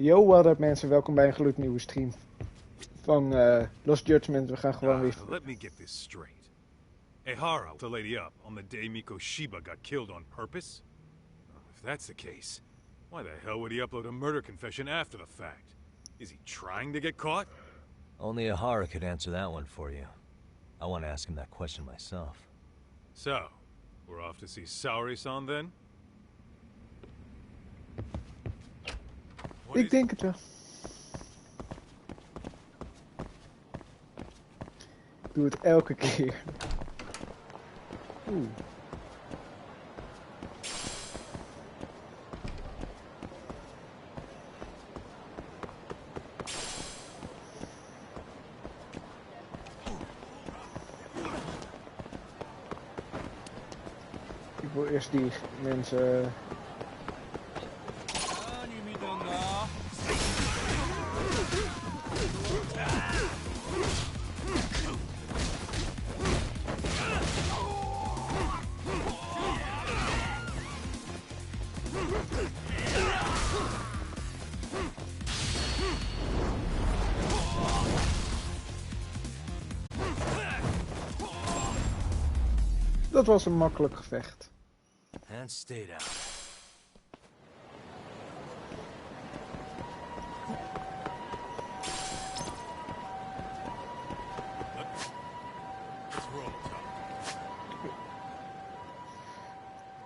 Yo, what up mensen, welkom bij een gloednieuwe stream van Lost Judgment. We gaan gewoon weer... Let me get this straight. Ehara to lady up on the day Mikoshiba got killed on purpose? If that's the case, why the hell would he upload a murder confession after the fact? Is he trying to get caught? Only Ehara could answer that one for you. I want to ask him that question myself. So, we're off to see Saori-san then? Ik denk het wel. Ik doe het elke keer. Oeh. Ik wil eerst die mensen... Dat was een makkelijk gevecht. And stay down.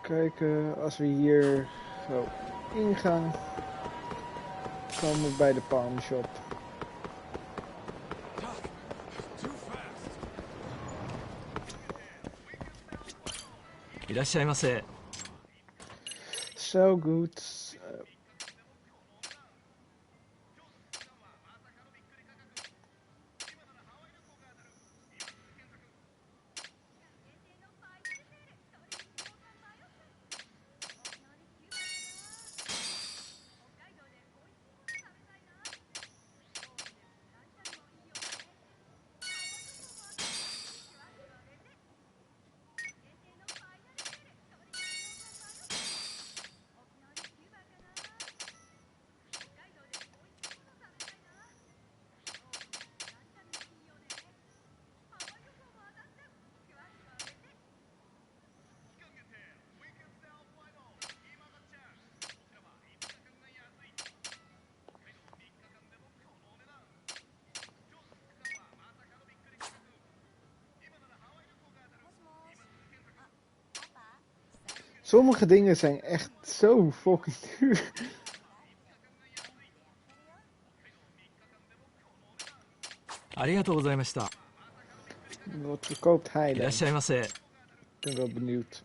Kijken, als we hier zo ingaan, komen we bij de pawn shop. So good. Sommige dingen zijn echt zo fucking duur. Wat verkoopt hij dan? Ik ben wel benieuwd.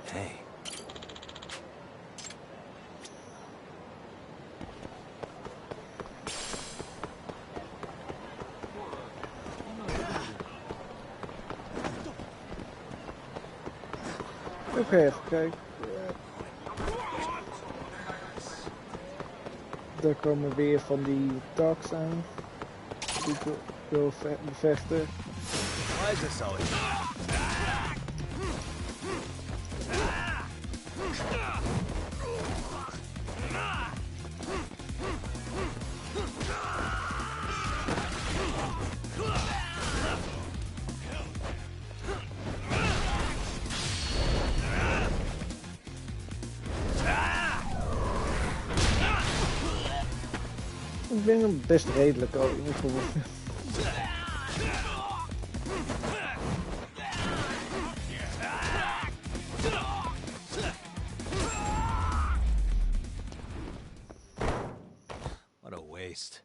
Hey. Oké, even kijken. Daar komen weer van die talks aan. Die ik wil bevechten. Why is this always... Ik ben hem best redelijk al in ieder geval. What a waste.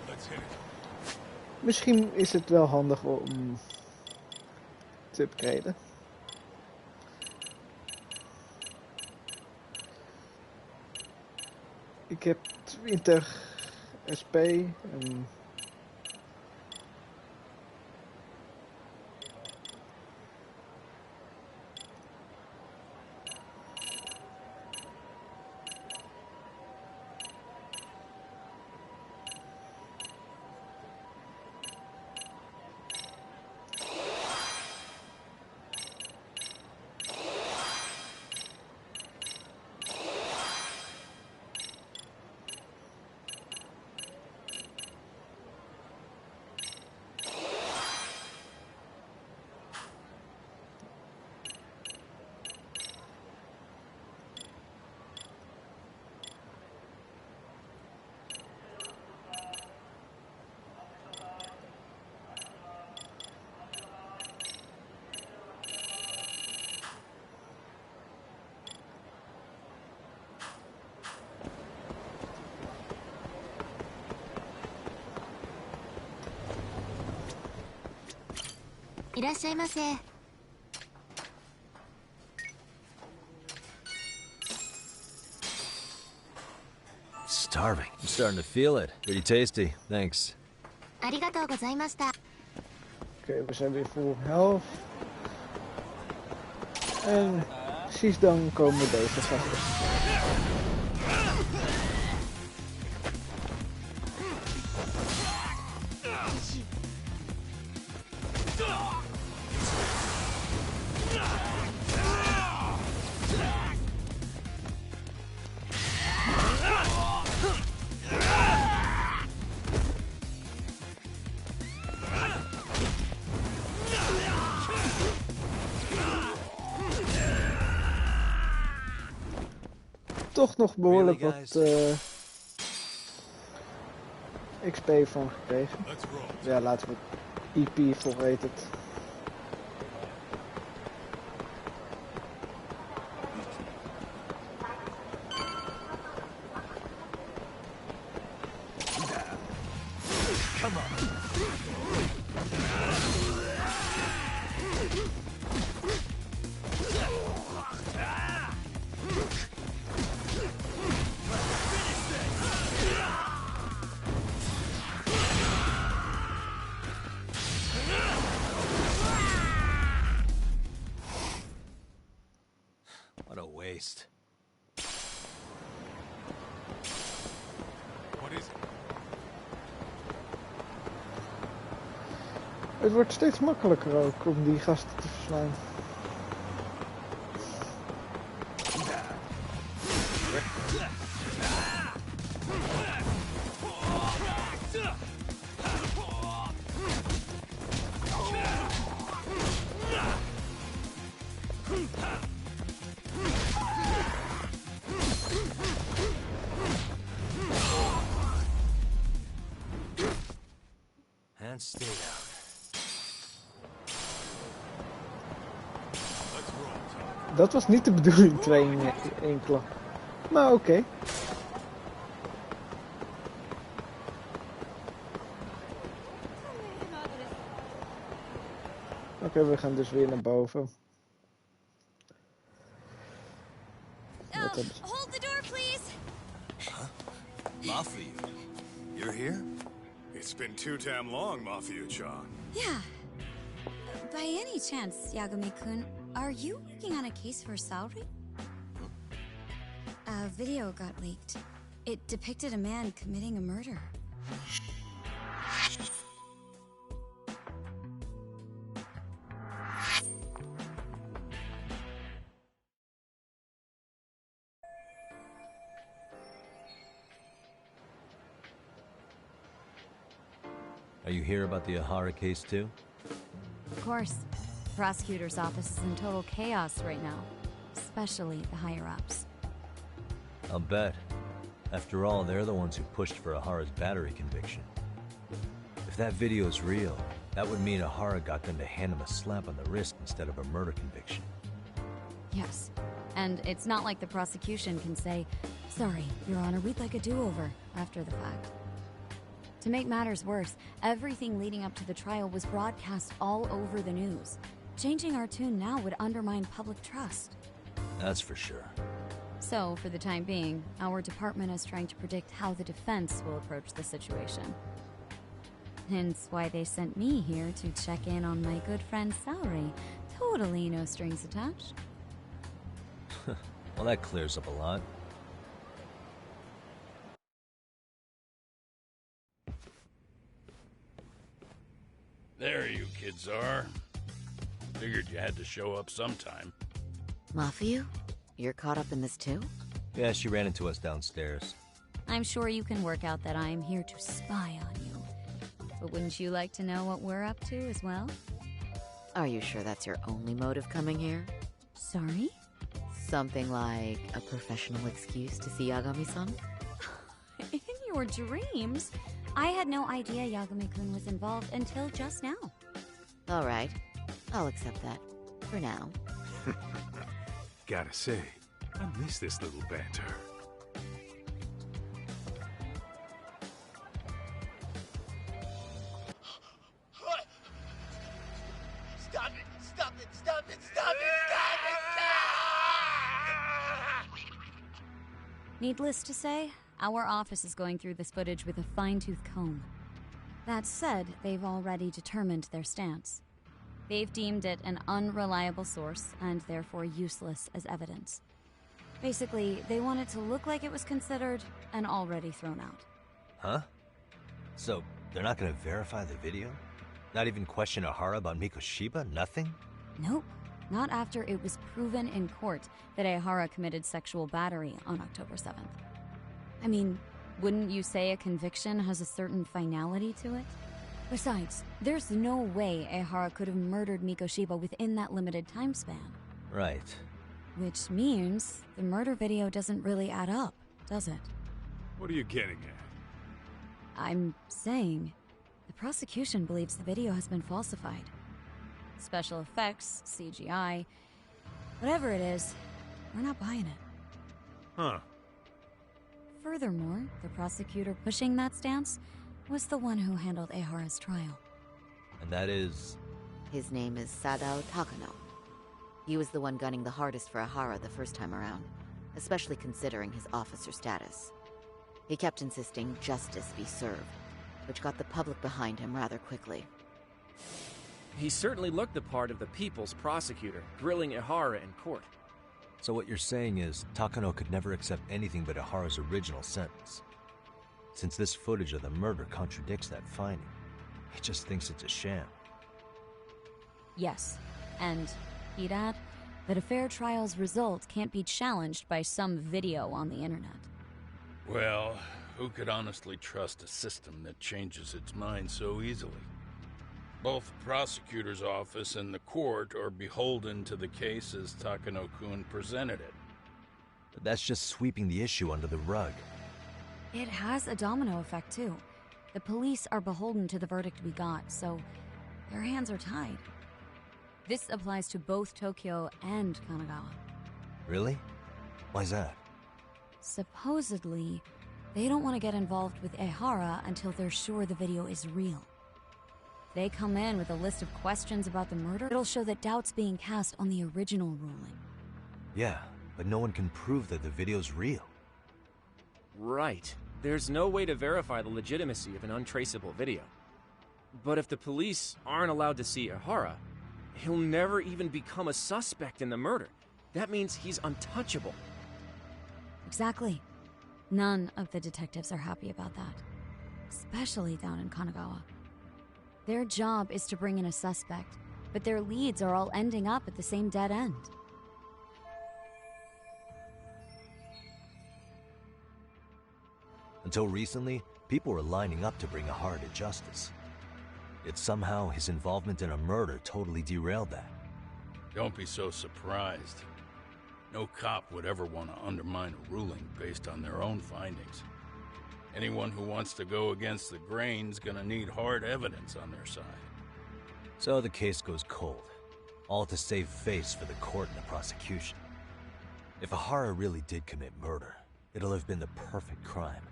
Let's hit it. Misschien is het wel handig om te upgraden. Ik heb 20 SP en Starving. I'm starting to feel it. Pretty tasty. Thanks. oké, we zijn weer full health. En precies dan komen deze gasten. Toch nog behoorlijk wat XP van gekregen. Ja, laten we EP voor heet het. What a waste. What is it? Het wordt steeds makkelijker ook om die gasten te verslaan. And stay down. Let's roll, Tom. Dat was niet de bedoeling, 2 in 1 klap. Maar oké. Oké, we gaan dus weer naar boven. Wat hebben ze? Hold the door, please. Mafia, you're here? It's been too damn long, Mafia-chan. Yeah. By any chance, Yagami-kun, are you working on a case for Saori? A video got leaked. It depicted a man committing a murder. Are you here about the Ahara case too? Of course. The prosecutor's office is in total chaos right now, especially the higher-ups. I'll bet. After all, they're the ones who pushed for Ahara's battery conviction. If that video's real, that would mean Ahara got them to hand him a slap on the wrist instead of a murder conviction. Yes. And it's not like the prosecution can say, "Sorry, Your Honor, we'd like a do-over," after the fact. To make matters worse, everything leading up to the trial was broadcast all over the news. Changing our tune now would undermine public trust. That's for sure. So, for the time being, our department is trying to predict how the defense will approach the situation. Hence why they sent me here to check in on my good friend's salary. Totally no strings attached. Well, that clears up a lot. There you kids are. Figured you had to show up sometime. Mafiu? You're caught up in this too? Yeah, she ran into us downstairs. I'm sure you can work out that I'm here to spy on you. But wouldn't you like to know what we're up to as well? Are you sure that's your only motive coming here? Sorry? Something like a professional excuse to see Yagami-san? In your dreams? I had no idea Yagami-kun was involved until just now. Alright, I'll accept that. For now. Gotta say, I miss this little banter. Stop it! Stop it! Stop it! Stop it! Stop it! Needless to say, our office is going through this footage with a fine-tooth comb. That said, they've already determined their stance. They've deemed it an unreliable source and therefore useless as evidence. Basically, they want it to look like it was considered and already thrown out. Huh? So, they're not gonna verify the video? Not even question Ahara about Mikoshiba? Nothing? Nope. Not after it was proven in court that Ahara committed sexual battery on October 7th. I mean, wouldn't you say a conviction has a certain finality to it? Besides, there's no way Ehara could have murdered Mikoshiba within that limited time span. Right. Which means the murder video doesn't really add up, does it? What are you getting at? I'm saying the prosecution believes the video has been falsified. Special effects, CGI, whatever it is, we're not buying it. Huh. Furthermore, the prosecutor pushing that stance was the one who handled Ehara's trial. And that is... His name is Sadao Takano. He was the one gunning the hardest for Ahara the first time around, especially considering his officer status. He kept insisting justice be served, which got the public behind him rather quickly. He certainly looked the part of the people's prosecutor, grilling Ehara in court. So what you're saying is, Takano could never accept anything but Ahara's original sentence. Since this footage of the murder contradicts that finding, he just thinks it's a sham. Yes, and he'd add that a fair trial's result can't be challenged by some video on the internet. Well, who could honestly trust a system that changes its mind so easily? Both the prosecutor's office and the court are beholden to the case as Takano-kun presented it. But that's just sweeping the issue under the rug. It has a domino effect, too. The police are beholden to the verdict we got, so their hands are tied. This applies to both Tokyo and Kanagawa. Really? Why's that? Supposedly, they don't want to get involved with Ehara until they're sure the video is real. They come in with a list of questions about the murder, it'll show that doubt's being cast on the original ruling. Yeah, but no one can prove that the video's real. Right. There's no way to verify the legitimacy of an untraceable video. But if the police aren't allowed to see Ehara, he'll never even become a suspect in the murder. That means he's untouchable. Exactly. None of the detectives are happy about that. Especially down in Kanagawa. Their job is to bring in a suspect, but their leads are all ending up at the same dead end. Until recently, people were lining up to bring Ahara to justice. Yet somehow his involvement in a murder totally derailed that. Don't be so surprised. No cop would ever want to undermine a ruling based on their own findings. Anyone who wants to go against the grain's gonna need hard evidence on their side. So the case goes cold, all to save face for the court and the prosecution. If Ahara really did commit murder, it'll have been the perfect crime.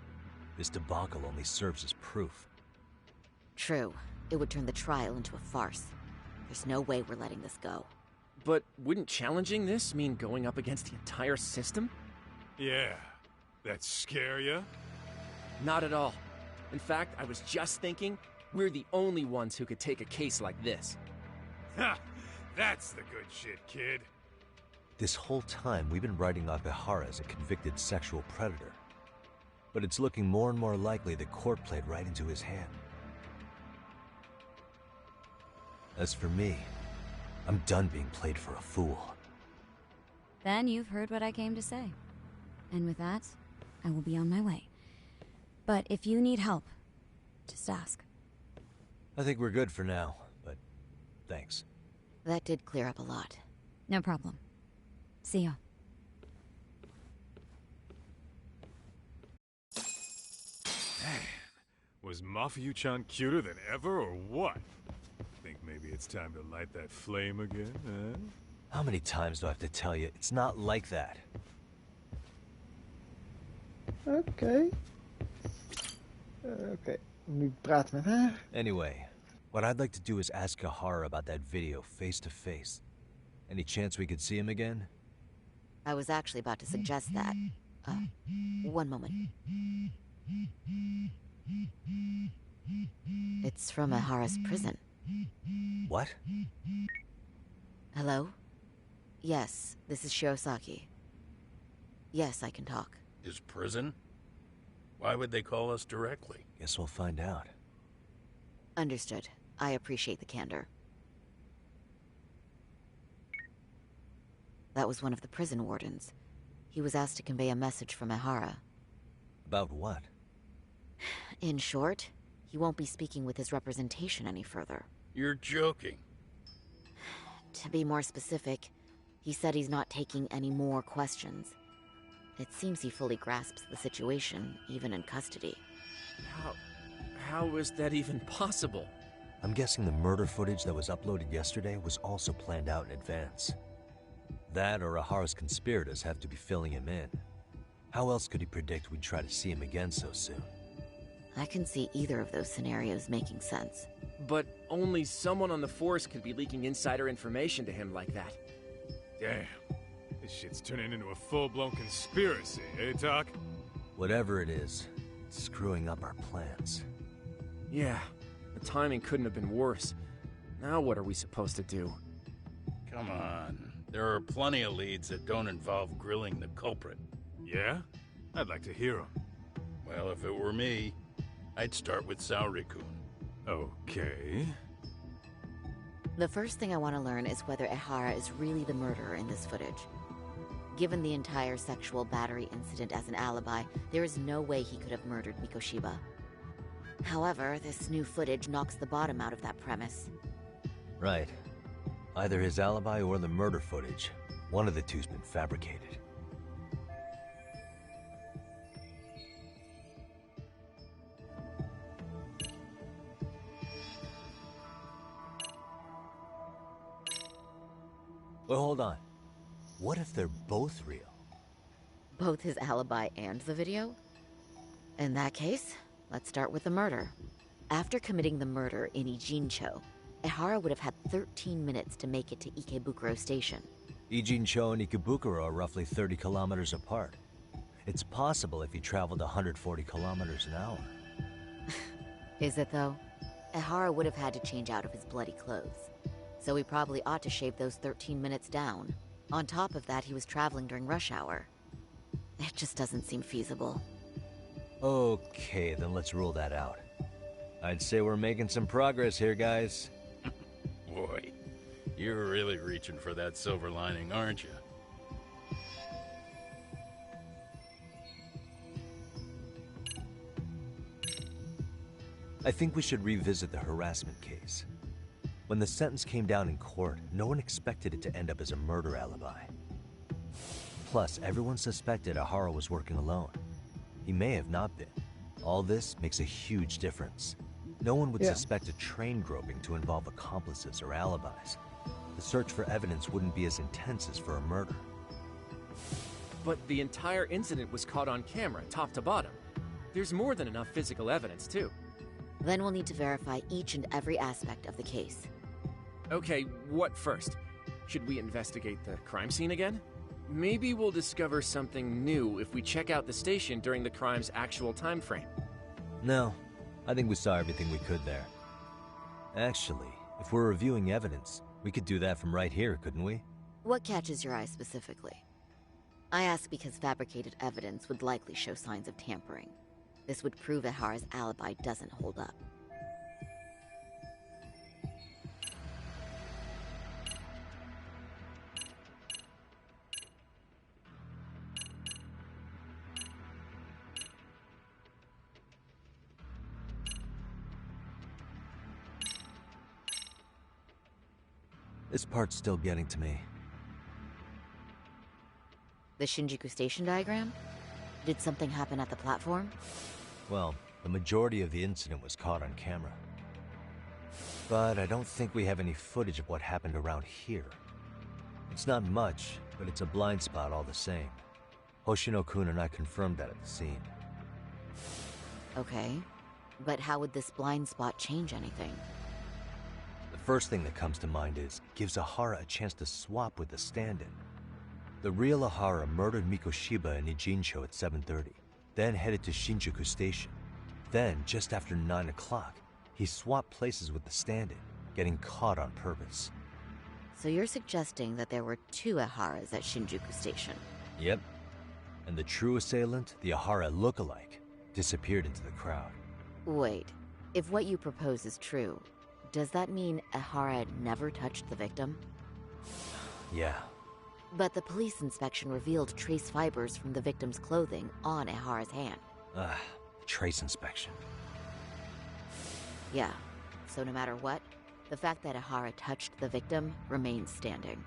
This debacle only serves as proof. True. It would turn the trial into a farce. There's no way we're letting this go. But wouldn't challenging this mean going up against the entire system? Yeah. That scare ya? Not at all. In fact, I was just thinking, we're the only ones who could take a case like this. Ha! That's the good shit, kid. This whole time, we've been writing off Ihara as a convicted sexual predator. But it's looking more and more likely the court played right into his hand. As for me, I'm done being played for a fool. Then you've heard what I came to say. And with that, I will be on my way. But if you need help, just ask. I think we're good for now, but thanks. That did clear up a lot. No problem. See ya. Was Mafuyu-chan cuter than ever, or what? Think maybe it's time to light that flame again, huh? How many times do I have to tell you? It's not like that. Oké. Oké, nu praten met haar. Anyway, what I'd like to do is ask Ihara about that video face to face. Any chance we could see him again? I was actually about to suggest that. One moment. It's from Ahara's prison. What? Hello? Yes, this is Shirosaki. Yes, I can talk. His prison? Why would they call us directly? Guess we'll find out. Understood. I appreciate the candor. That was one of the prison wardens. He was asked to convey a message from Ihara. About what? In short, he won't be speaking with his representation any further. You're joking. To be more specific, he said he's not taking any more questions. It seems he fully grasps the situation, even in custody. How is that even possible? I'm guessing the murder footage that was uploaded yesterday was also planned out in advance. That or Ahara's conspirators have to be filling him in. How else could he predict we'd try to see him again so soon? I can see either of those scenarios making sense. But only someone on the force could be leaking insider information to him like that. Damn. This shit's turning into a full-blown conspiracy, eh, Doc? Whatever it is, it's screwing up our plans. Yeah, the timing couldn't have been worse. Now what are we supposed to do? Come on. There are plenty of leads that don't involve grilling the culprit. Yeah? I'd like to hear them. Well, if it were me, I'd start with Saori-kun. Okay. The first thing I want to learn is whether Ihara is really the murderer in this footage. Given the entire sexual battery incident as an alibi, there is no way he could have murdered Mikoshiba. However, this new footage knocks the bottom out of that premise. Right. Either his alibi or the murder footage. One of the two's been fabricated. Well, hold on. What if they're both real? Both his alibi and the video? In that case, let's start with the murder. After committing the murder in Ijincho, Ihara would have had 13 minutes to make it to Ikebukuro Station. Ijincho and Ikebukuro are roughly 30 kilometers apart. It's possible if he traveled 140 kilometers an hour. Is it though? Ihara would have had to change out of his bloody clothes. So he probably ought to shave those 13 minutes down. On top of that, he was traveling during rush hour. It just doesn't seem feasible. Okay, then let's rule that out. I'd say we're making some progress here, guys. Boy, you're really reaching for that silver lining, aren't you? I think we should revisit the harassment case. When the sentence came down in court, no one expected it to end up as a murder alibi. Plus, everyone suspected Ahara was working alone. He may have not been. All this makes a huge difference. No one would suspect a train groping to involve accomplices or alibis. The search for evidence wouldn't be as intense as for a murder. But the entire incident was caught on camera, top to bottom. There's more than enough physical evidence, too. Then we'll need to verify each and every aspect of the case. Okay, what first? Should we investigate the crime scene again? Maybe we'll discover something new if we check out the station during the crime's actual time frame. No, I think we saw everything we could there. Actually, if we're reviewing evidence, we could do that from right here, couldn't we? What catches your eye specifically? I ask because fabricated evidence would likely show signs of tampering. This would prove Ahara's alibi doesn't hold up. This part's still getting to me. The Shinjuku Station diagram? Did something happen at the platform? Well, the majority of the incident was caught on camera. But I don't think we have any footage of what happened around here. It's not much, but it's a blind spot all the same. Hoshino-kun and I confirmed that at the scene. Okay, but how would this blind spot change anything? The first thing that comes to mind is, gives Ahara a chance to swap with the stand-in. The real Ahara murdered Mikoshiba in Ijincho at 7:30, then headed to Shinjuku Station. Then, just after 9 o'clock, he swapped places with the stand-in, getting caught on purpose. So you're suggesting that there were two Aharas at Shinjuku Station? Yep. And the true assailant, the Ahara look-alike, disappeared into the crowd. Wait, if what you propose is true, does that mean Ahara had never touched the victim? Yeah. But the police inspection revealed trace fibers from the victim's clothing on Ahara's hand. Trace inspection. Yeah, so no matter what, the fact that Ahara touched the victim remains standing.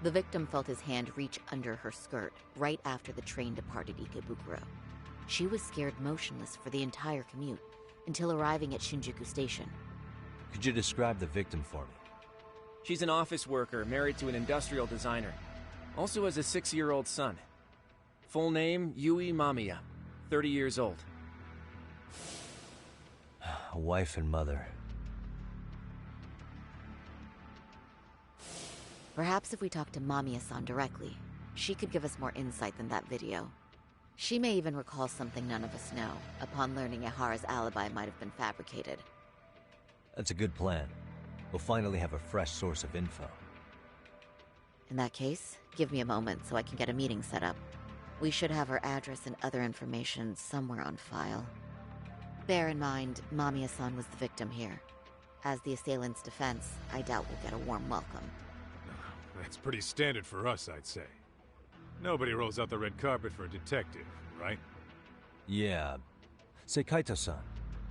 The victim felt his hand reach under her skirt right after the train departed Ikebukuro. She was scared motionless for the entire commute until arriving at Shinjuku Station. Could you describe the victim for me? She's an office worker married to an industrial designer. Also has a 6-year-old son. Full name, Yui Mamiya, 30 years old. A wife and mother. Perhaps if we talk to Mamiya-san directly, she could give us more insight than that video. She may even recall something none of us know, upon learning Ahara's alibi might have been fabricated. That's a good plan. We'll finally have a fresh source of info. In that case, give me a moment so I can get a meeting set up. We should have her address and other information somewhere on file. Bear in mind, Mamiya-san was the victim here. As the assailant's defense, I doubt we'll get a warm welcome. That's pretty standard for us, I'd say. Nobody rolls out the red carpet for a detective, right? Yeah. Say, Kaito-san,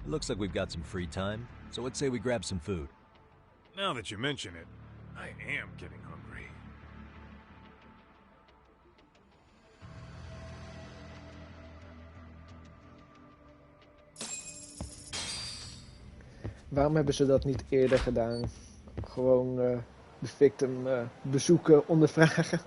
it looks like we've got some free time, so let's say we grab some food. Now that you mention it, I am getting hungry. Waarom hebben ze dat niet eerder gedaan? Gewoon de victim bezoeken, ondervragen.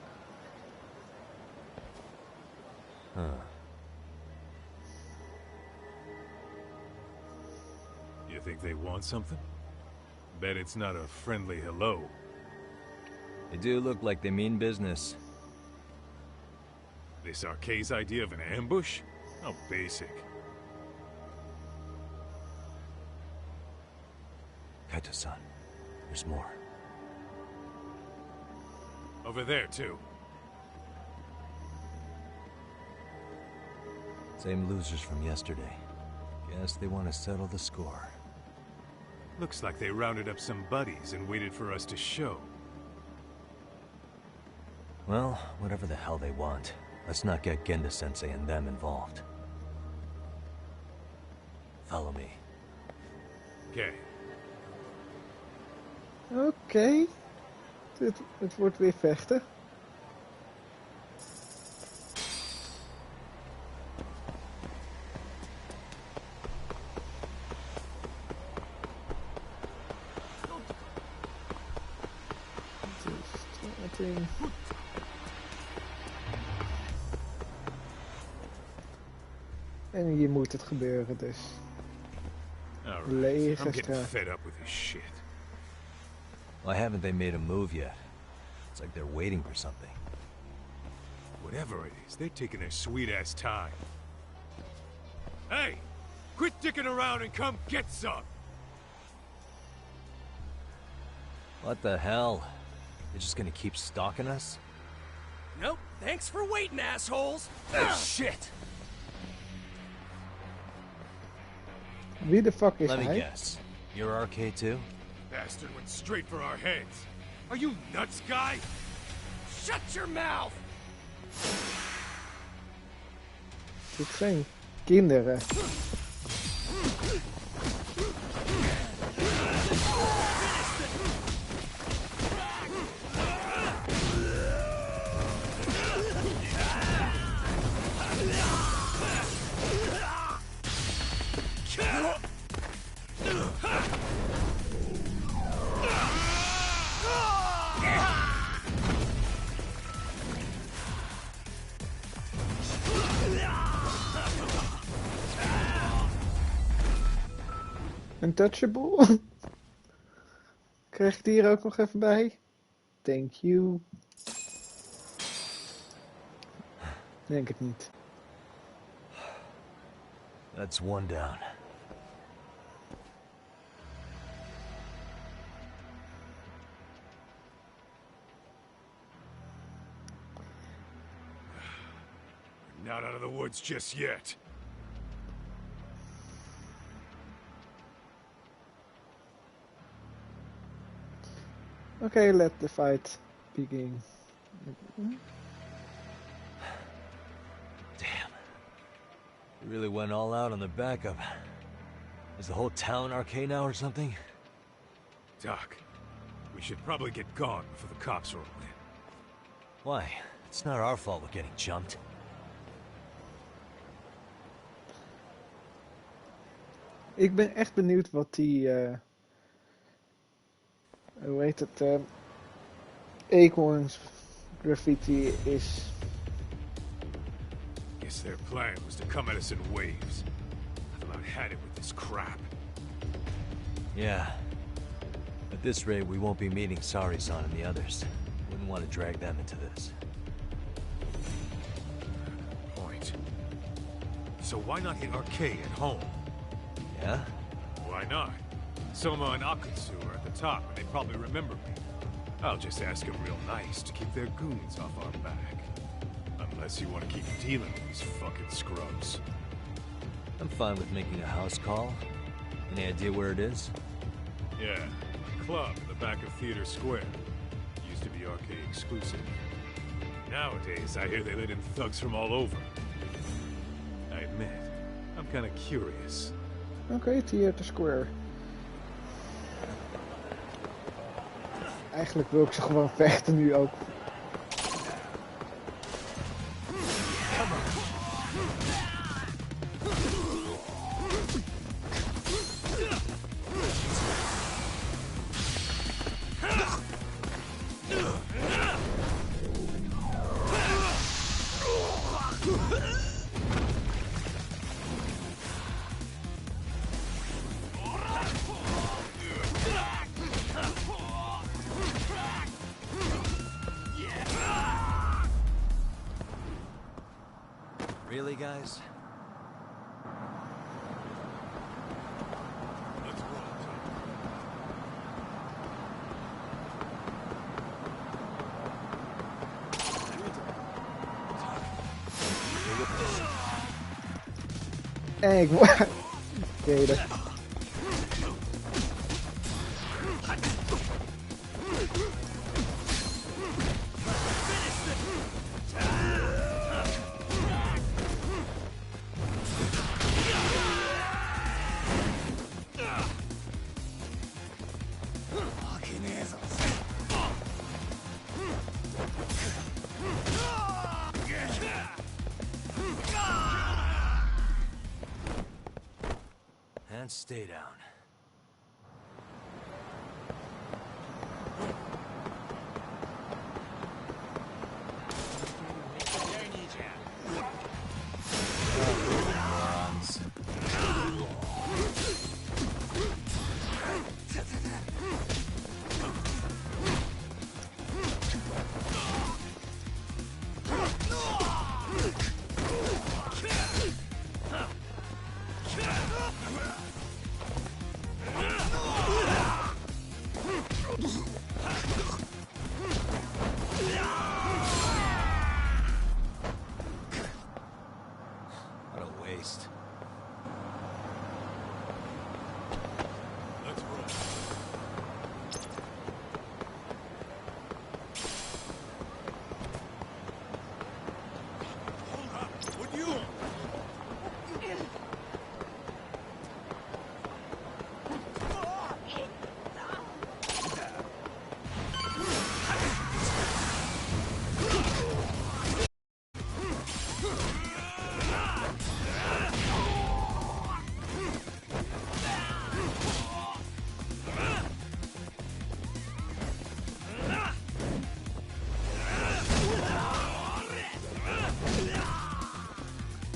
You think they want something? Bet it's not a friendly hello. They do look like they mean business. This Arcade's idea of an ambush? How basic. Kaito-san, there's more. Over there, too. Same losers from yesterday. Guess they want to settle the score. Looks like they rounded up some buddies and waited for us to show. Well, whatever the hell they want, let's not get Genda-sensei and them involved. Follow me. Okay. Oké. Het wordt weer vechten. En hier moet het gebeuren dus. All Lege right. I'm getting straat. fed up with this shit. Why haven't they made a move yet? It's like they're waiting for something. Whatever it is, they're taking their sweet-ass time. Hey! Quit dicking around and come get some! What the hell? They're just gonna keep stalking us? Nope. Thanks for waiting, assholes. Shit. Wie de fuck is Let me hij? guess. You're RK too? Bastard went straight for our heads. Are you nuts, guy? Shut your mouth. Dit zijn kinderen. Untouchable? Krijg ik die hier ook nog even bij? Thank you. Denk het niet. That's one down. Not out of the woods just yet. Okay, let the fight begin. Damn. They really went all out on the backup. Is the whole town RK now or something? Doc, we should probably get gone before the cops roll in. Why? It's not our fault we're getting jumped. Ik ben echt benieuwd wat die... hoe heet het? Acorns graffiti is. Guess their plan was to come at us in waves. I've about had it with this crap. Yeah. At this rate, we won't be meeting Sari-san and the others. Wouldn't want to drag them into this. Point. So why not hit RK at home? Yeah? Why not? Soma and Akutsu are at the top, and they probably remember me. I'll just ask them real nice to keep their goons off our back. Unless you want to keep dealing with these fucking scrubs. I'm fine with making a house call. Any idea where it is? Yeah, club in the back of Theater Square. Used to be RK exclusive. Nowadays, I hear they let in thugs from all over. I admit, I'm kind of curious. Oké, Theater Square. Eigenlijk wil ik ze gewoon vechten nu ook. Really, guys? Let's roll, En ik word... Oké, And stay down. What a waste. Let's roll. Hold up! Would you?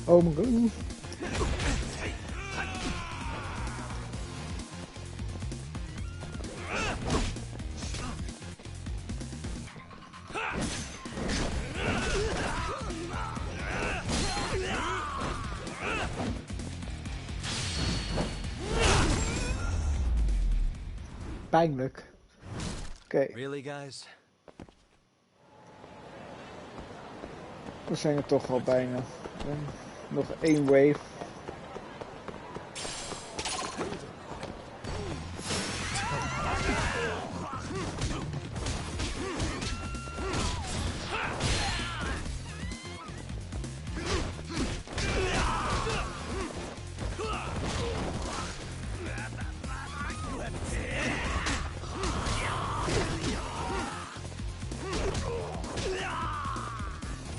Oh my god. Pijnlijk. Oké, Really, guys? we zijn er toch al bijna. Nog één wave.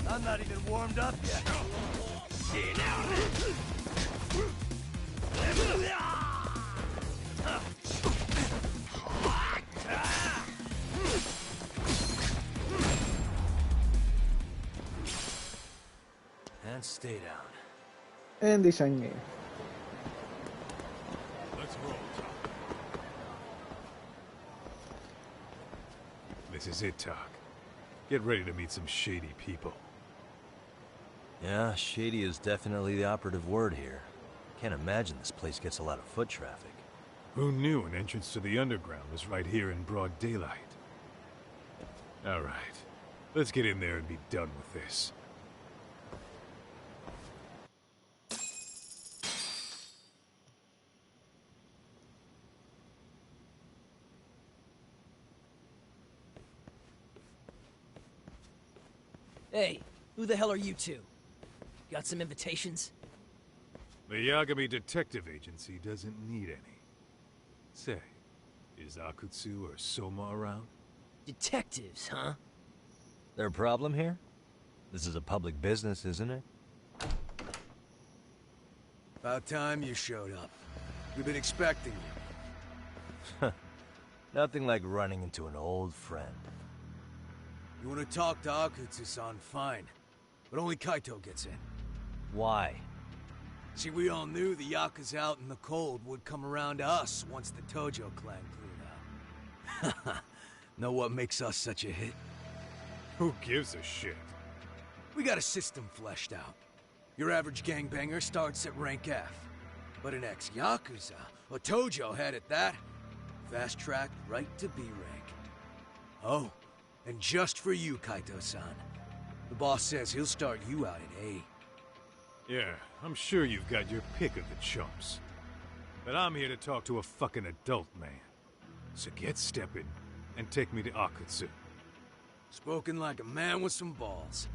I'm not even warmed up yet. And stay down. En die zijn neer. Let's roll, Talk. This is it, Talk. Get ready to meet some shady people. Yeah, shady is definitely the operative word here. Can't imagine this place gets a lot of foot traffic. Who knew an entrance to the underground was right here in broad daylight? All right, let's get in there and be done with this. Hey, who the hell are you two? Got some invitations? The Yagami Detective Agency doesn't need any. Say, is Akutsu or Soma around? Detectives, huh? There a problem here? This is a public business, isn't it? About time you showed up. We've been expecting you. Nothing like running into an old friend. You want to talk to Akutsu-san, fine. But only Kaito gets in. Why? See, we all knew the Yakuza out in the cold would come around to us once the Tojo clan cleared out. Know what makes us such a hit? Who gives a shit? We got a system fleshed out. Your average gangbanger starts at rank F. But an ex-Yakuza, a Tojo head at that, fast track right to B rank. Oh, and just for you, Kaito-san. The boss says he'll start you out at A. Yeah, I'm sure you've got your pick of the chumps. But I'm here to talk to a fucking adult man. So get stepping and take me to Akutsu. Spoken like a man with some balls.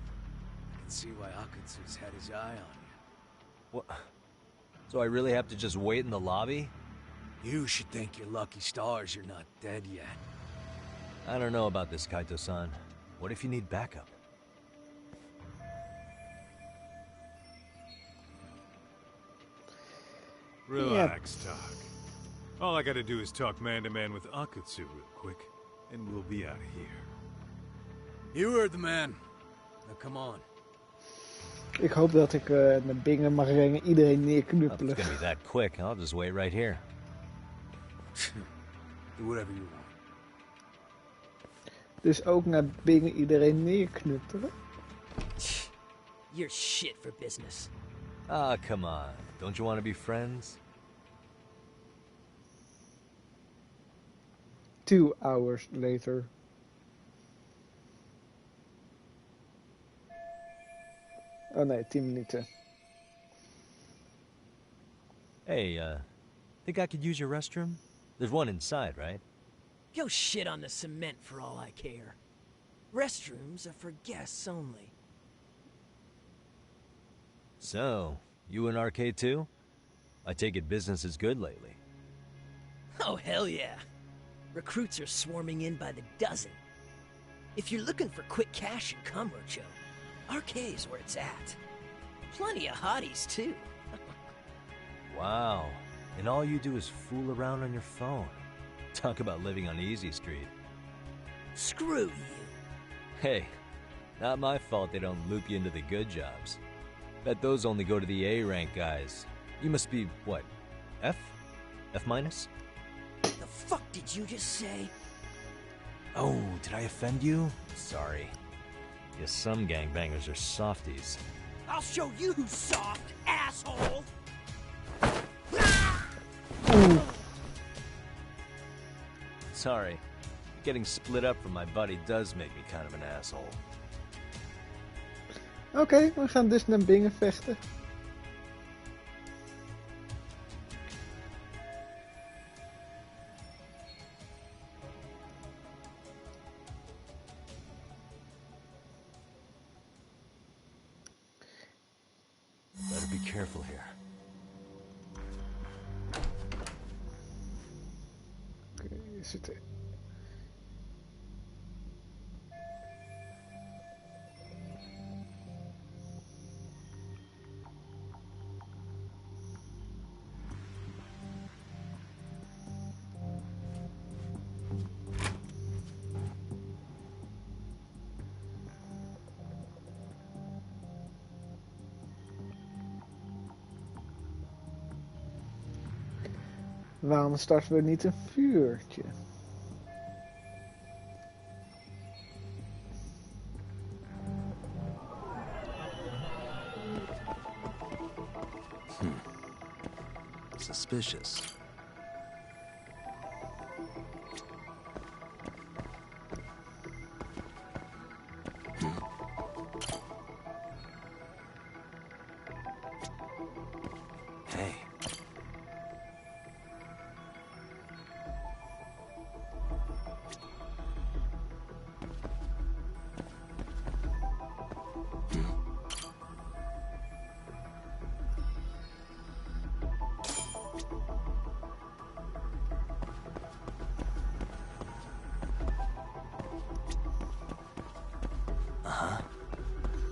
I can see why Akutsu's had his eye on you. What? So I really have to just wait in the lobby? You should thank your lucky stars you're not dead yet. I don't know about this, Kaito-san. What if you need backup? Relax, Talk. All I gotta do is talk man-to-man with Akutsu real quick, and we'll be out of here. You heard the man. Now come on. Ik hoop dat ik naar Bingen mag brengen, iedereen Well, neerknuppelen. if it's gonna be that quick, I'll just wait right here. Do whatever you want. Dus ook naar Bingen iedereen neerknuppelen. You're shit for business. Ah, come on. Don't you want to be friends? 2 hours later. Oh nee, 10 minuten. Hey, think I could use your restroom? There's one inside, right? Go shit on the cement for all I care. Restrooms are for guests only. So, you in arcade too? I take it business is good lately. Oh, hell yeah. Recruits are swarming in by the dozen. If you're looking for quick cash and Kamurocho, arcade's where it's at. Plenty of hotties, too. Wow. And all you do is fool around on your phone. Talk about living on Easy Street. Screw you. Hey, not my fault they don't loop you into the good jobs. Bet those only go to the A-rank guys. You must be, what, F? F minus? The fuck did you just say? Oh, did I offend you? Sorry. Guess some gangbangers are softies. I'll show you who's soft, asshole! Sorry. Getting split up from my buddy does make me kind of an asshole. Oké, we gaan dus naar Bingen vechten. Better be careful here. Oké, hier zitten. Waarom starten we niet een vuurtje? Suspicious. Hey.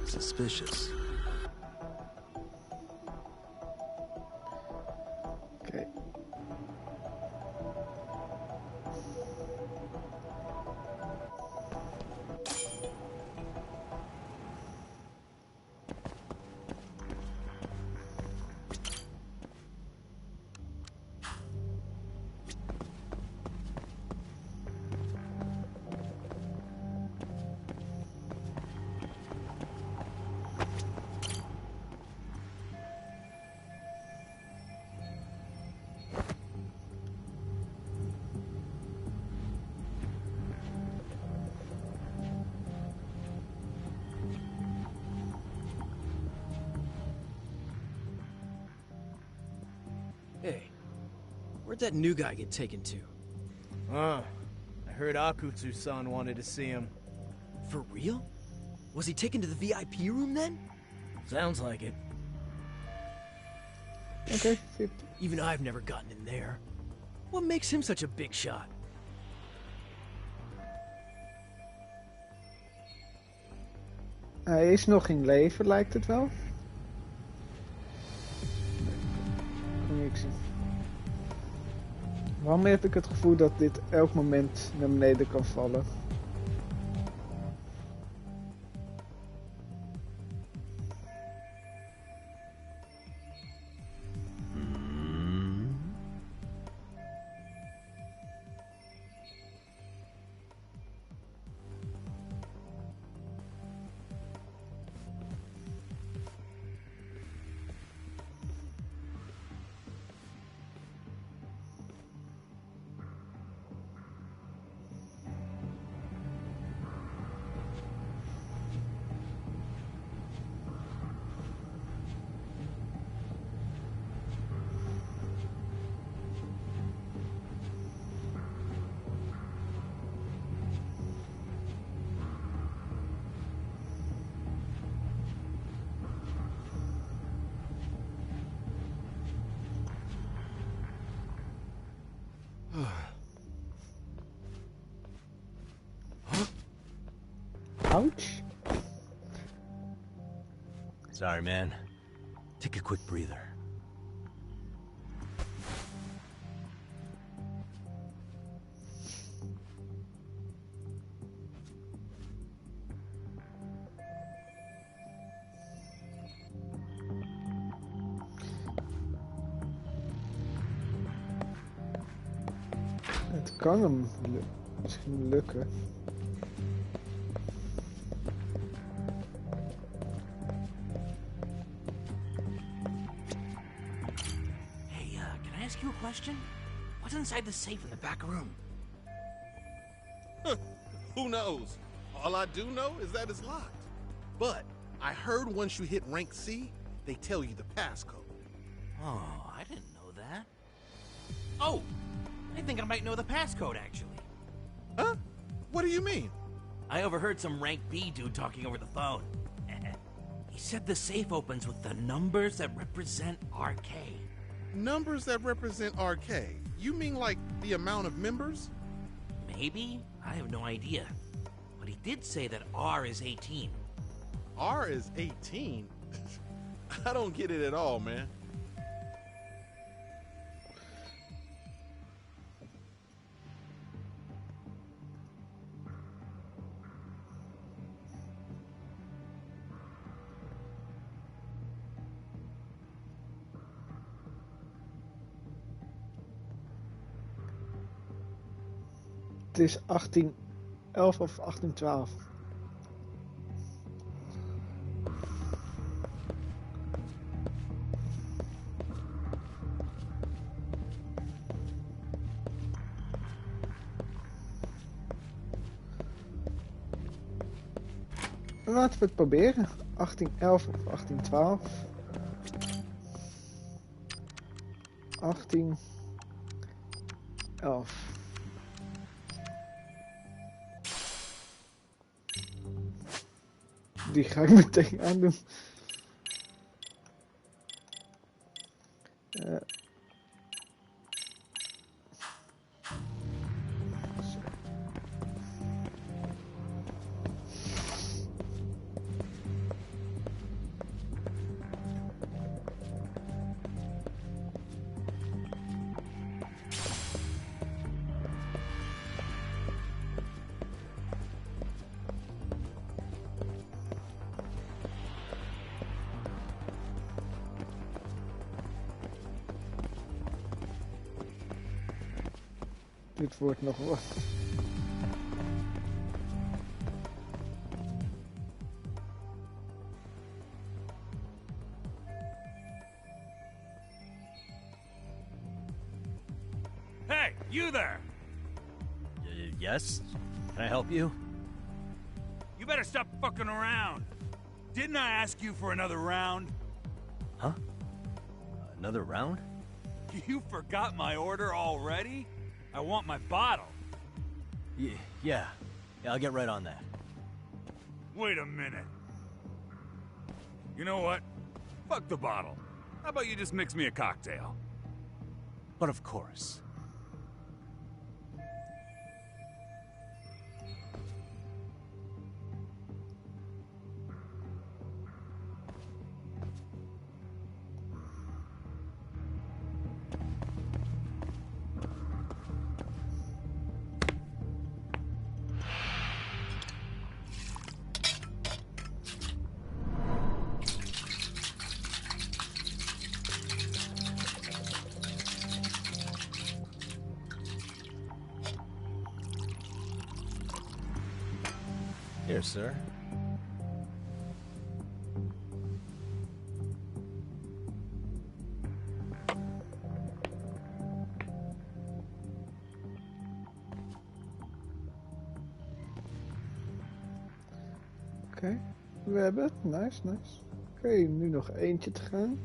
Suspicious. Oké. Hey, where'd that new guy get taken to? I heard Akutsu-san wanted to see him. For real? Was he taken to the VIP room then? Sounds like it. Oké, 50. Even I've never gotten in there. What makes him such a big shot? Hij is nog in leven, lijkt het wel. Kom je niks in. Waarom heb ik het gevoel dat dit elk moment naar beneden kan vallen? Ouch. Sorry, man. Take a quick breather. Het kan hem misschien lukken. Can I ask you a question? What's inside the safe in the back room? Who knows? All I do know is that it's locked. But I heard once you hit rank C, they tell you the passcode. Oh, I didn't know that. Oh, I think I might know the passcode, actually. Huh? What do you mean? I overheard some rank B dude talking over the phone. He said the safe opens with the numbers that represent RK. Numbers that represent RK? You mean like the amount of members? Maybe? I have no idea. But he did say that R is 18. R is 18? I don't get it at all, man. Het is 1811 of 1812. Laten we het proberen. 1811 of 1812. 1811. Die ga ik meteen aandoen. Dit wordt nog wat. Hey, you there! Yes? Can I help you? You better stop fucking around. Didn't I ask you for another round? Huh? Another round? You forgot my order already? I want my bottle. Yeah, I'll get right on that. Wait a minute. You know what? Fuck the bottle. How about you just mix me a cocktail? But of course. Here, sir. Oké, we hebben het. Nice, nice. Oké, nu nog eentje te gaan.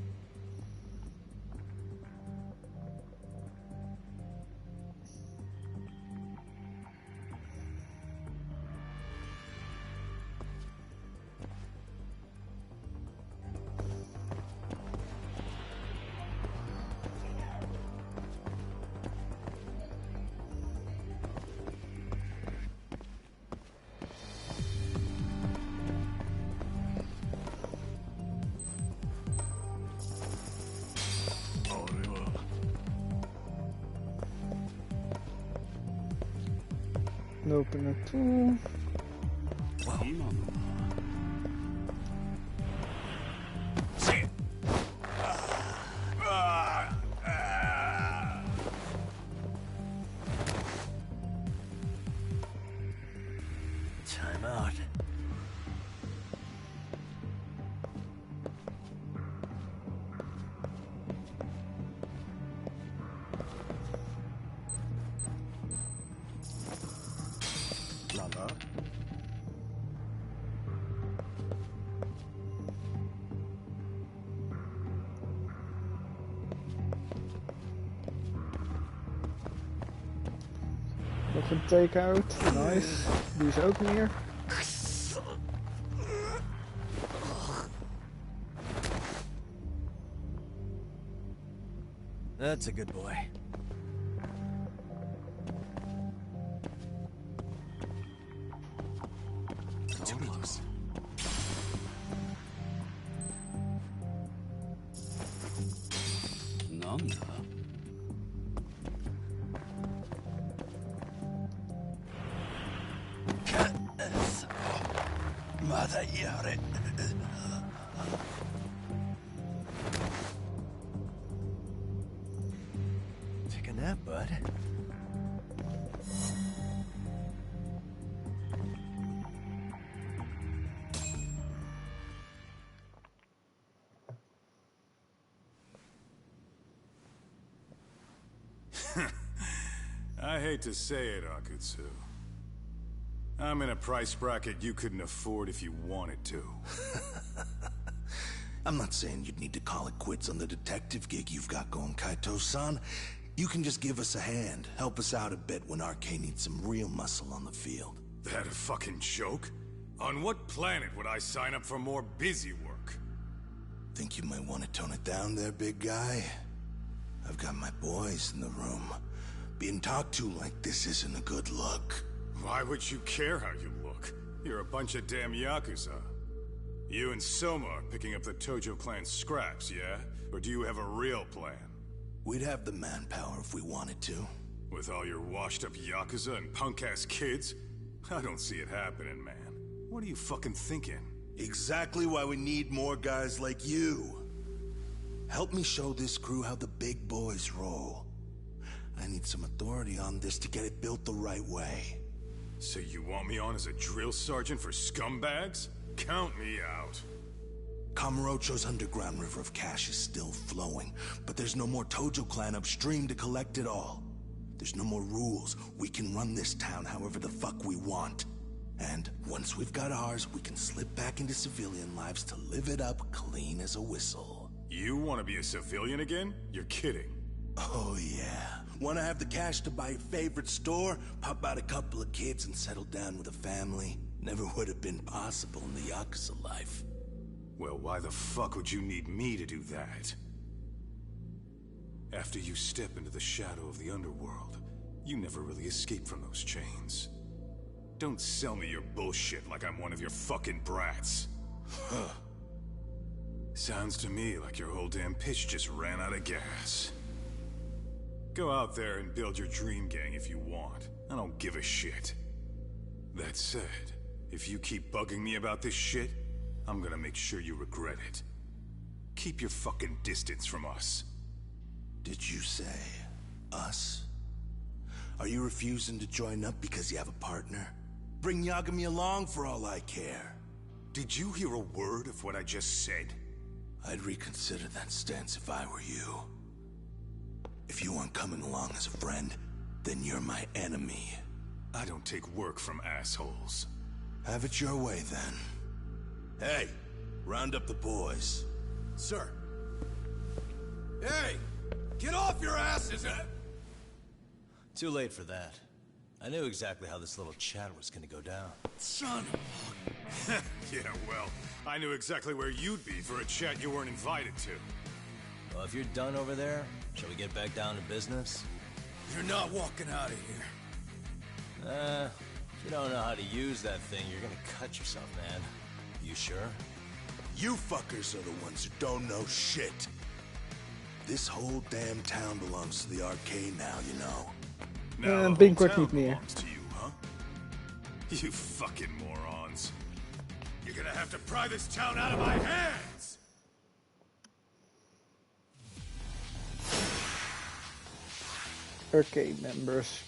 Lopen naartoe. Time out. Nog een take-out. Nice. Die is ook neer. That's a good boy. Too close. Take a nap, bud. I hate to say it, Akutsu. I'm in a price bracket you couldn't afford if you wanted to. I'm not saying you'd need to call it quits on the detective gig you've got going, Kaito-san. You can just give us a hand, help us out a bit when Arcane needs some real muscle on the field. That a fucking joke? On what planet would I sign up for more busy work? Think you might want to tone it down there, big guy? I've got my boys in the room. Being talked to like this isn't a good look. Why would you care how you look? You're a bunch of damn Yakuza. You and Soma are picking up the Tojo clan scraps, yeah? Or do you have a real plan? We'd have the manpower if we wanted to. With all your washed-up Yakuza and punk-ass kids? I don't see it happening, man. What are you fucking thinking? Exactly why we need more guys like you. Help me show this crew how the big boys roll. I need some authority on this to get it built the right way. So you want me on as a drill sergeant for scumbags? Count me out. Kamurocho's underground river of cash is still flowing, but there's no more Tojo clan upstream to collect it all. There's no more rules. We can run this town however the fuck we want. And once we've got ours, we can slip back into civilian lives to live it up clean as a whistle. You want to be a civilian again? You're kidding. Oh yeah. Want to have the cash to buy your favorite store, pop out a couple of kids and settle down with a family? Never would have been possible in the Yakuza life. Well, why the fuck would you need me to do that? After you step into the shadow of the underworld, you never really escape from those chains. Don't sell me your bullshit like I'm one of your fucking brats. Huh. Sounds to me like your whole damn pitch just ran out of gas. Go out there and build your dream gang if you want. I don't give a shit. That said, if you keep bugging me about this shit, I'm gonna make sure you regret it. Keep your fucking distance from us. Did you say us? Are you refusing to join up because you have a partner? Bring Yagami along for all I care. Did you hear a word of what I just said? I'd reconsider that stance if I were you. If you aren't coming along as a friend, then you're my enemy. I don't take work from assholes. Have it your way, then. Hey, round up the boys. Sir. Hey! Get off your asses! Too late for that. I knew exactly how this little chat was gonna go down. Son of Yeah, well, I knew exactly where you'd be for a chat you weren't invited to. Well, if you're done over there, shall we get back down to business? You're not walking out of here. If you don't know how to use that thing, you're gonna cut yourself, man. You sure? You fuckers are the ones who don't know shit. This whole damn town belongs to the arcade now, you know. Now the binnenkort whole niet meer. town belongs to you, huh? You fucking morons. You're gonna have to pry this town out of my hands! Arcade members.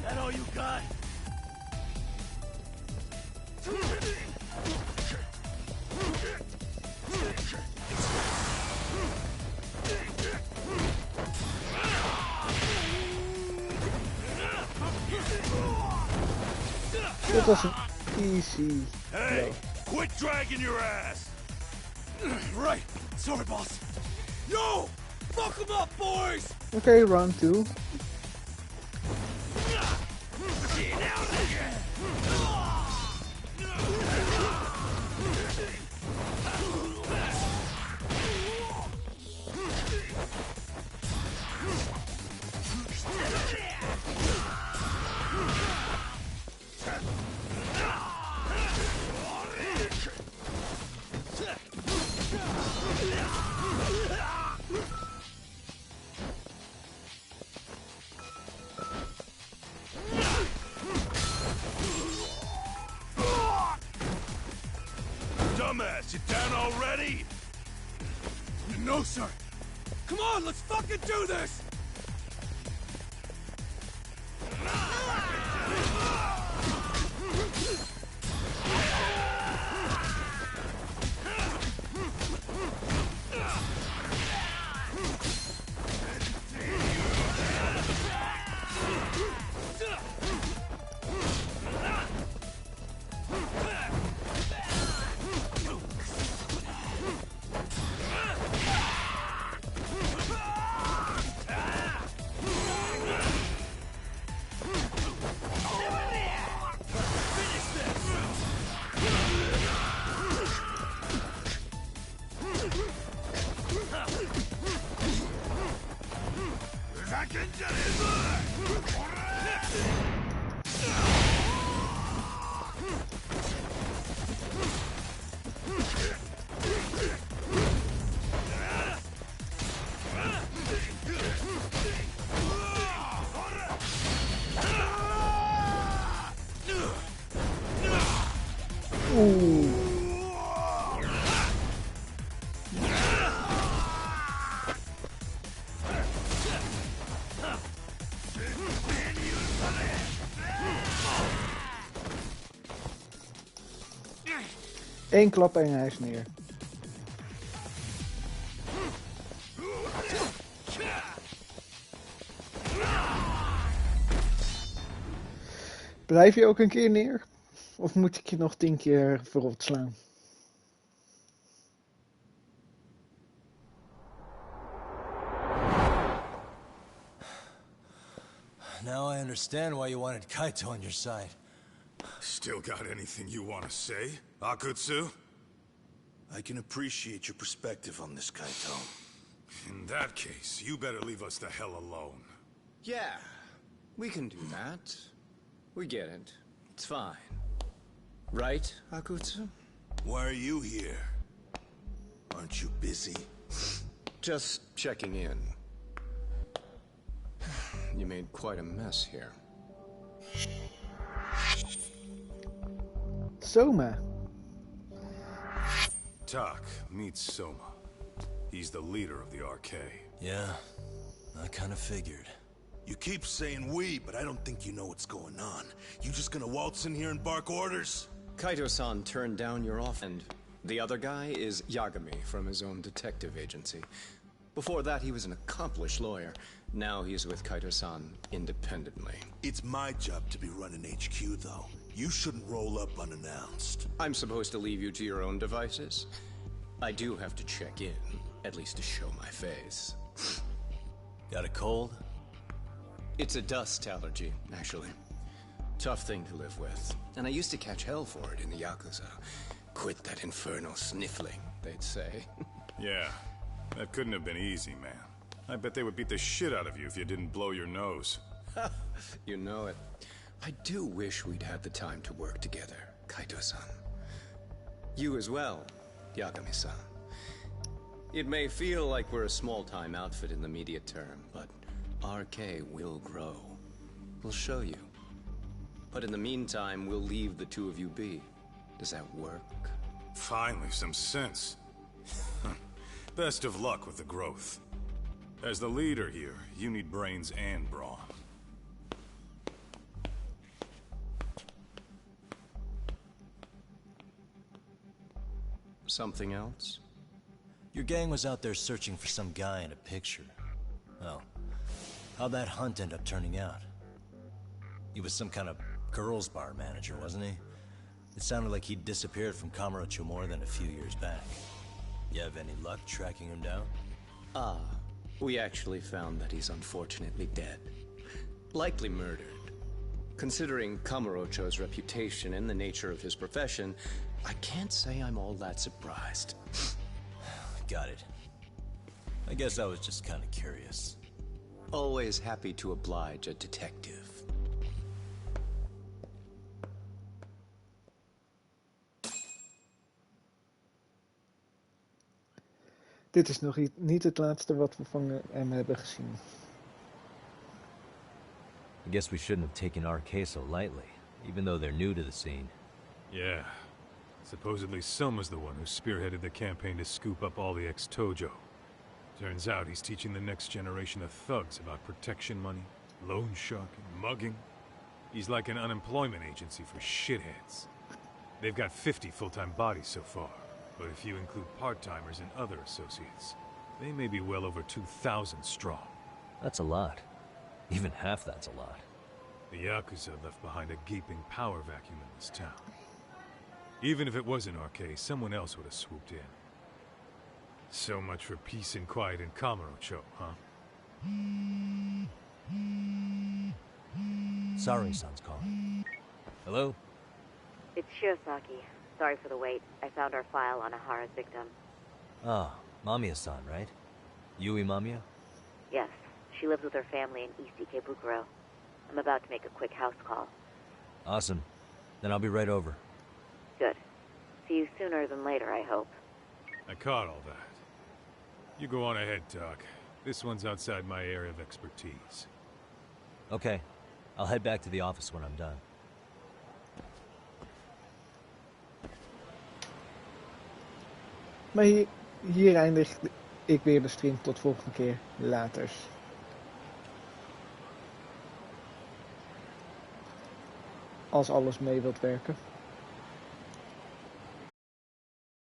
That all you got? Dit was een easy. Hey, quit dragging your ass! Right! Sorry, boss! Yo! Fuck them up, boys! Okay, round 2. Dumbass, you down already? No, sir! Come on, let's fucking do this! Oeh. Eén klap en hij is neer. Blijf je ook een keer neer? Of moet ik je nog 10 keer verrot slaan? Now I understand why you wanted Kaito on your side. Still got anything you want to say, Akutsu? I can appreciate your perspective on this, Kaito. In that case, you better leave us the hell alone. Yeah, we can do that. We get it. It's fine. Right, Akutsu? Why are you here? Aren't you busy? Just checking in. You made quite a mess here. Soma. Tak meets Soma. He's the leader of the RK. Yeah, I kind of figured. You keep saying we, but I don't think you know what's going on. You just gonna waltz in here and bark orders? Kaito-san turned down your offer, and the other guy is Yagami from his own detective agency. Before that, he was an accomplished lawyer. Now he's with Kaito-san independently. It's my job to be running HQ, though. You shouldn't roll up unannounced. I'm supposed to leave you to your own devices? I do have to check in, at least to show my face. Got a cold? It's a dust allergy, actually. Tough thing to live with. And I used to catch hell for it in the Yakuza. Quit that infernal sniffling, they'd say. Yeah, that couldn't have been easy, man. I bet they would beat the shit out of you if you didn't blow your nose. You know it. I do wish we'd had the time to work together, Kaito-san. You as well, Yagami-san. It may feel like we're a small-time outfit in the immediate term, but RK will grow. We'll show you. But in the meantime, we'll leave the two of you be. Does that work? Finally, some sense. Best of luck with the growth. As the leader here, you need brains and brawn. Something else? Your gang was out there searching for some guy in a picture. Oh, how'd that hunt end up turning out? He was some kind of girls' bar manager, wasn't he? It sounded like he'd disappeared from Kamurocho more than a few years back. You have any luck tracking him down? We actually found that he's unfortunately dead. Likely murdered. Considering Kamurocho's reputation and the nature of his profession, I can't say I'm all that surprised. Got it. I guess I was just kind of curious. Always happy to oblige a detective. Dit is nog niet het laatste wat we van hem hebben gezien. I guess we shouldn't have taken RK so lightly, even though they're new to the scene. Yeah. Supposedly Soma's the one who spearheaded the campaign to scoop up all the ex-Tojo. Turns out he's teaching the next generation of thugs about protection money, loan sharking, mugging. He's like an unemployment agency for shitheads. They've got 50 full-time bodies so far, but if you include part-timers and other associates, they may be well over 2,000 strong. That's a lot. Even half that's a lot. The Yakuza left behind a gaping power vacuum in this town. Even if it wasn't RK, someone else would have swooped in. So much for peace and quiet in Kamurocho, huh? Sari-san's calling. Hello? It's Shirosaki. Sorry for the wait. I found our file on Ahara's victim. Ah, Mamiya-san, right? Yui Mamiya? Yes. She lives with her family in East Ikebukuro. I'm about to make a quick house call. Awesome. Then I'll be right over. Good. See you sooner than later, I hope. I caught all that. You go on ahead, Doc. This one's outside my area of expertise. Okay. I'll head back to the office when I'm done. Maar hier eindigt ik weer de stream. Tot volgende keer. Laters. Als alles mee wilt werken.